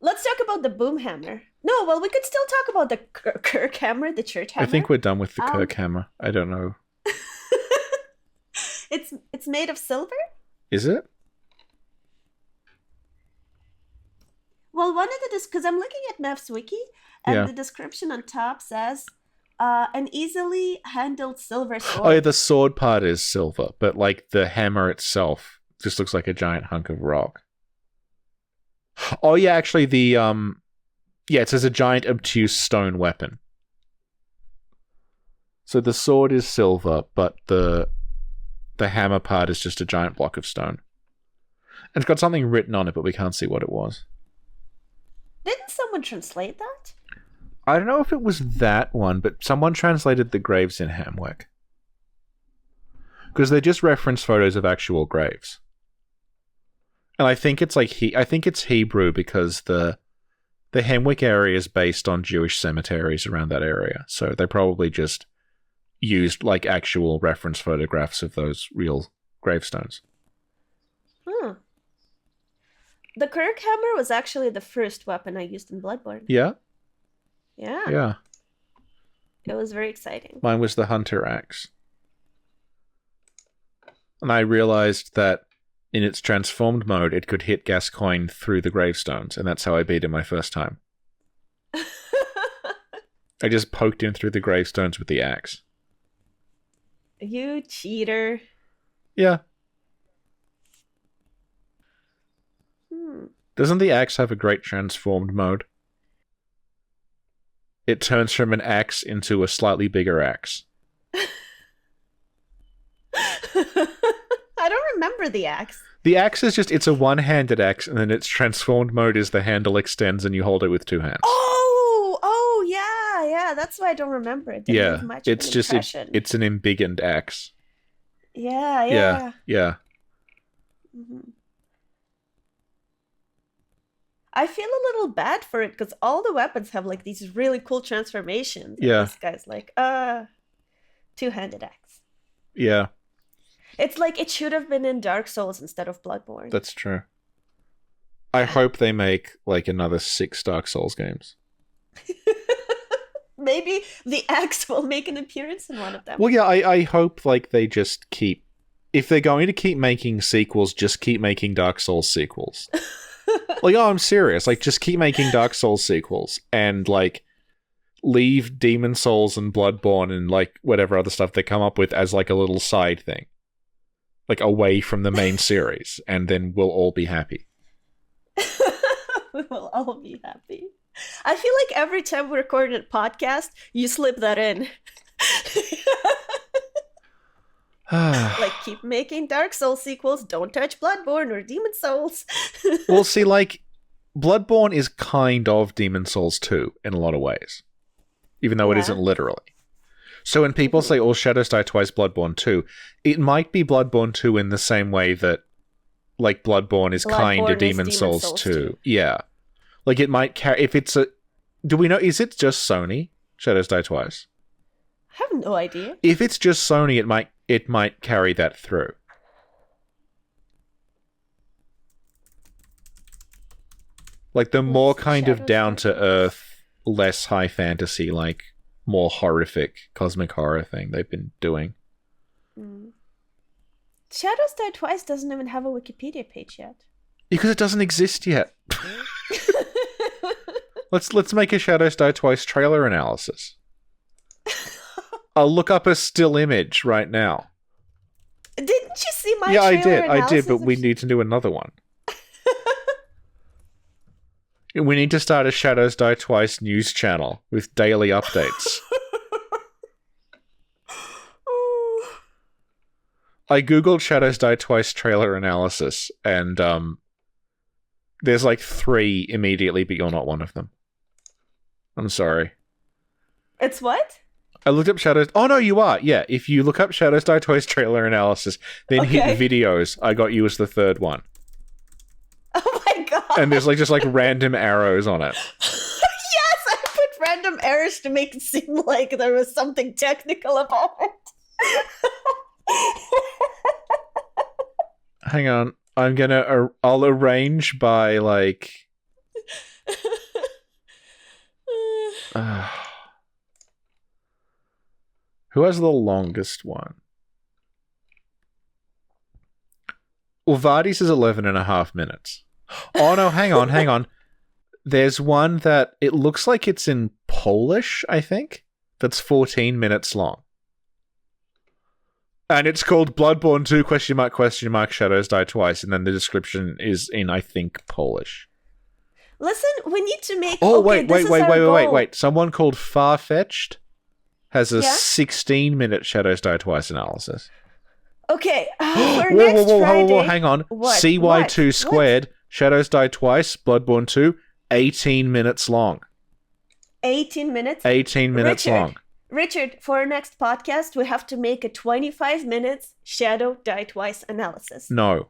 Let's talk about the boom hammer. No, well, we could still talk about the Kirk hammer, the church hammer. I think we're done with the Kirk hammer. I don't know. It's made of silver? Is it? Well, one of the because I'm looking at Mav's wiki, and the description on top says an easily handled silver sword. Oh yeah, the sword part is silver, but like the hammer itself just looks like a giant hunk of rock. Oh yeah, actually the it says a giant obtuse stone weapon. So the sword is silver, but the hammer part is just a giant block of stone. And it's got something written on it, but we can't see what it was. Didn't someone translate that? I don't know if it was that one, but someone translated the graves in Hamwick. Because they just reference photos of actual graves. And I think it's like I think it's Hebrew because the Hamwick area is based on Jewish cemeteries around that area. So they probably just used like actual reference photographs of those real gravestones. The Kirk hammer was actually the first weapon I used in Bloodborne. Yeah? Yeah. It was very exciting. Mine was the Hunter Axe. And I realized that in its transformed mode, it could hit Gascoigne through the gravestones, and that's how I beat him my first time. I just poked him through the gravestones with the axe. You cheater. Yeah. Doesn't the axe have a great transformed mode? it turns from an axe into a slightly bigger axe. I don't remember the axe. The axe is it's a one-handed axe, and then its transformed mode is the handle extends and you hold it with two hands. Oh, yeah. That's why I don't remember it. Didn't leave much it's of an impression. it's an embiggened axe. Yeah. Mm-hmm. I feel a little bad for it because all the weapons have like these really cool transformations. And this guy's like, two-handed axe. Yeah. It's like it should have been in Dark Souls instead of Bloodborne. That's true. I hope they make like another 6 Dark Souls games. Maybe the axe will make an appearance in one of them. Well, yeah, I hope like they just keep... If they're going to keep making sequels, just keep making Dark Souls sequels. Like, I'm serious. Like, just keep making Dark Souls sequels and like leave Demon Souls and Bloodborne and like whatever other stuff they come up with as like a little side thing. Like away from the main series, and then we'll all be happy. We will all be happy. I feel like every time we record a podcast, you slip that in. Like, keep making Dark Souls sequels, don't touch Bloodborne or Demon Souls. Well, see, like, Bloodborne is kind of Demon Souls 2 in a lot of ways. Even though it isn't literally. So when people say all shadows die twice, Bloodborne 2, it might be Bloodborne 2 in the same way that, like, Bloodborne is kind of Demon Souls 2. Yeah. Like, it might carry... If it's a... Do we know... Is it just Sony? Shadows Die Twice? I have no idea. If it's just Sony, it might carry that through. Like, the more kind of down-to-earth, less high fantasy, like, more horrific cosmic horror thing they've been doing. Shadows Die Twice doesn't even have a Wikipedia page yet. Because it doesn't exist yet. Let's make a Shadows Die Twice trailer analysis. I'll look up a still image right now. Didn't you see my trailer analysis? I did, but we need to do another one. We need to start a Shadows Die Twice news channel with daily updates. I googled Shadows Die Twice trailer analysis, and there's like 3 immediately, but you're not one of them. I'm sorry. It's what? I looked up Shadows... Oh, no, you are. Yeah, if you look up Shadows Die Twice trailer analysis, then hit videos, I got you as the 3rd one. Oh my god. And there's like just like random arrows on it. Yes, I put random arrows to make it seem like there was something technical about it. Hang on. I'll arrange by like... Who has the longest one? Well, Vaati's is 11.5 minutes. Oh no, hang on. There's one that it looks like it's in Polish, I think, that's 14 minutes long. And it's called Bloodborne 2, Shadows Die Twice, and then the description is in, I think, Polish. Listen, we need to make... Oh, wait. Someone called Farfetched has a 16-minute Shadows Die Twice analysis. Okay, next Friday... Hang on. What? CY2 squared, Shadows Die Twice, Bloodborne 2, 18 minutes long. 18 minutes? 18 minutes long. Richard, for our next podcast, we have to make a 25 minutes Shadow Die Twice analysis. No.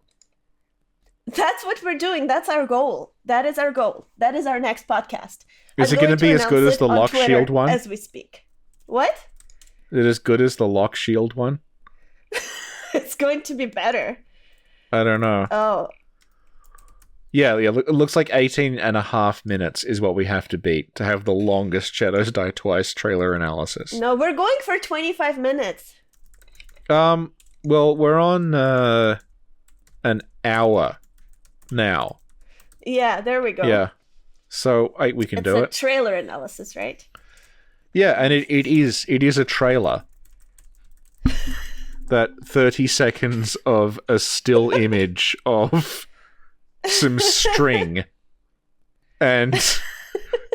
That's what we're doing. That's our goal. That is our goal. That is our next podcast. Is it going to be as good as the lockshield one? As we speak. What? Is it as good as the lockshield one? It's going to be better. I don't know. Oh. Yeah, it looks like 18.5 minutes is what we have to beat to have the longest Shadows Die Twice trailer analysis. No, we're going for 25 minutes. Well, we're on an hour now. Yeah, there we go. Yeah. So we can do it. It's a trailer analysis, right? Yeah, and it is a trailer. That 30 seconds of a still image of some string and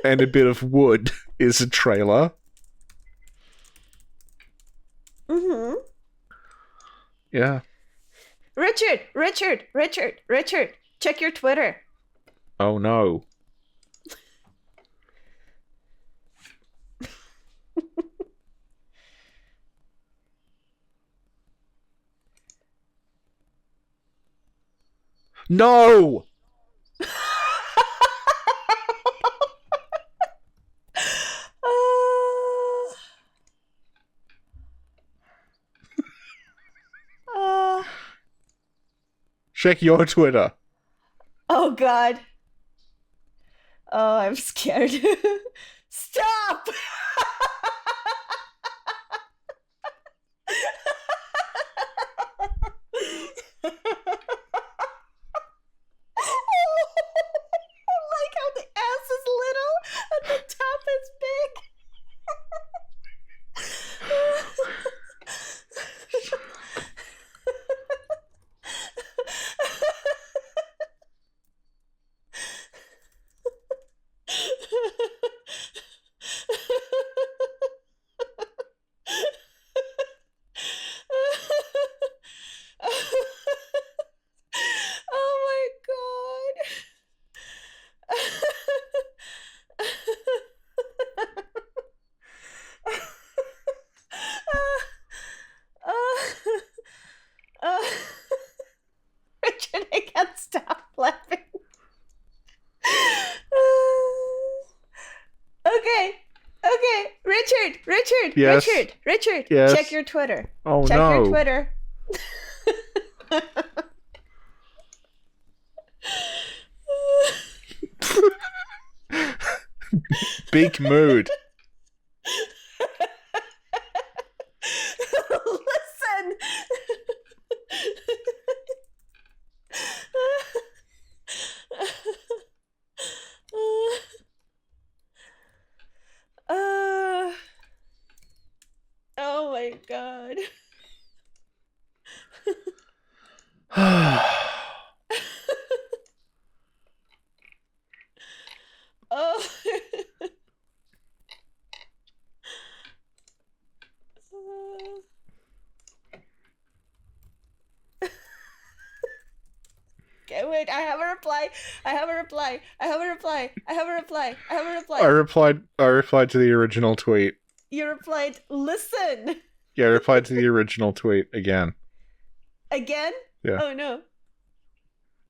a bit of wood is a trailer. Mm-hmm. Yeah. Richard, check your Twitter. Oh no. No! Check your Twitter. Oh god. Oh, I'm scared. Stop! I like how the ass is little and the top is big. Oh my god. Richard, I can't stop laughing. Okay, Richard, Yes. Richard, Yes. check your Twitter. Oh Check no. your Twitter. Big mood. Listen. Oh my god. Oh. Okay, wait, I have a reply. I replied to the original tweet. You replied, listen. Yeah, I replied to the original tweet again. Again? Yeah. Oh no.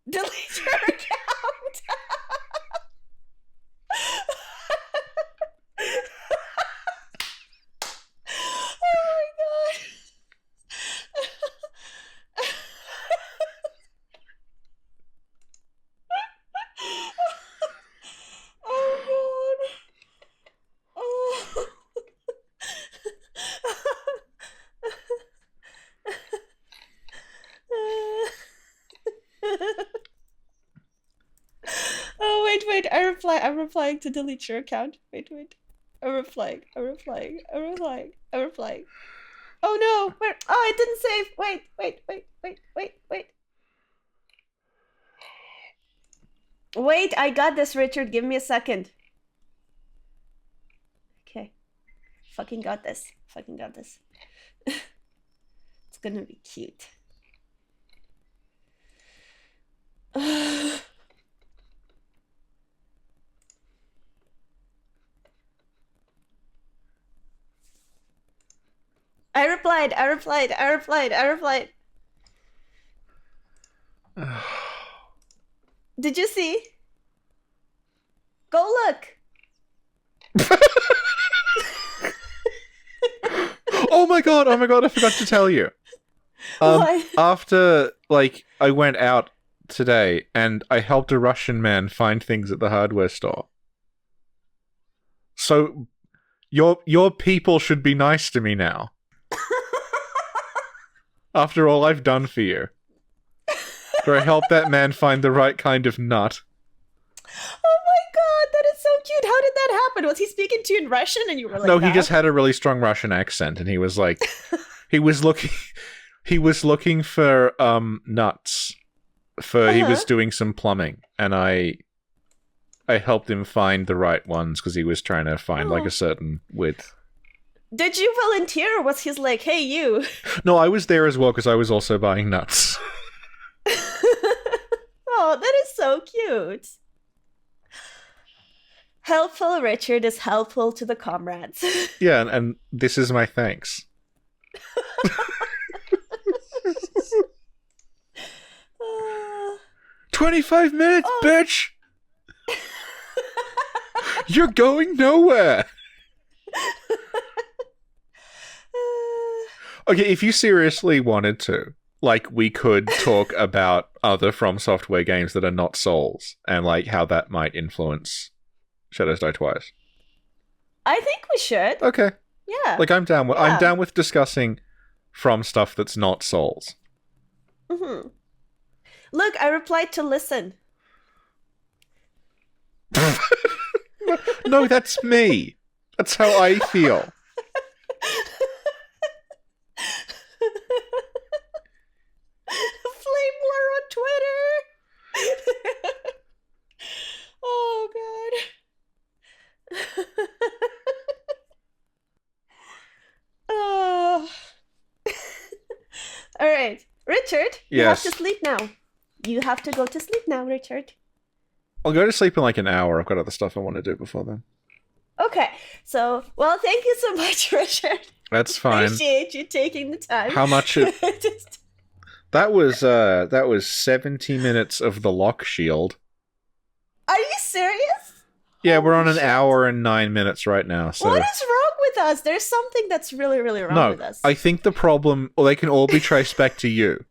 Delete your account. Oh my god. Oh god. Oh. Oh wait, I'm replying to delete your account. Wait. I'm replying. Oh no, where? Oh, it didn't save. Wait. Wait, I got this, Richard. Give me a second. Okay. Fucking got this. It's gonna be cute. I replied. Did you see? Go look. Oh my god, I forgot to tell you. What? After, I went out today and I helped a Russian man find things at the hardware store. So, your people should be nice to me now. After all I've done for you. Where I helped that man find the right kind of nut. Oh my god, that is so cute. How did that happen? Was he speaking to you in Russian and you were like, no, he just had a really strong Russian accent and he was like, he was looking for nuts for he was doing some plumbing and I I helped him find the right ones because he was trying to find like a certain width. Did you volunteer, or was he like, hey, you? No, I was there as well because I was also buying nuts. Oh, that is so cute. Helpful Richard is helpful to the comrades. Yeah, and this is my thanks. 25 minutes, bitch! You're going nowhere! Okay, if you seriously wanted to, like, we could talk about other From Software games that are not Souls, and, like, how that might influence Shadows Die Twice. I think we should. Okay. Yeah. Like, I'm down with discussing From stuff that's not Souls. Mm-hmm. Look, I replied to listen. No, that's me. That's how I feel. Flame war on Twitter. Oh god. Oh. All right, Richard. You have to sleep now. You have to go to sleep now, Richard. I'll go to sleep in like an hour. I've got other stuff I want to do before then. Okay, so, well, thank you so much, Richard. That's fine. Appreciate you taking the time. How much it... That was 70 minutes of the Loch shield. Are you serious? Yeah, we're on an hour and 9 minutes right now. So what is wrong with us? There's something that's really, really wrong with us. I think the problem, or they can all be traced back to you.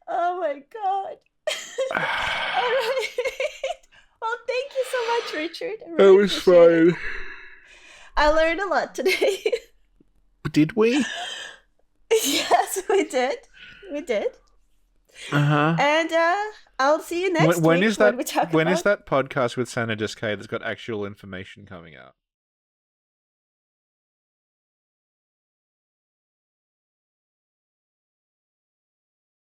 Oh my god. All right. Well, thank you so much, Richard. It was fine. I learned a lot today. Did we? Yes, we did. We did. Uh-huh. And I'll see you next when week is that, when we talk when about... is that podcast with Sana Discay that's got actual information coming out?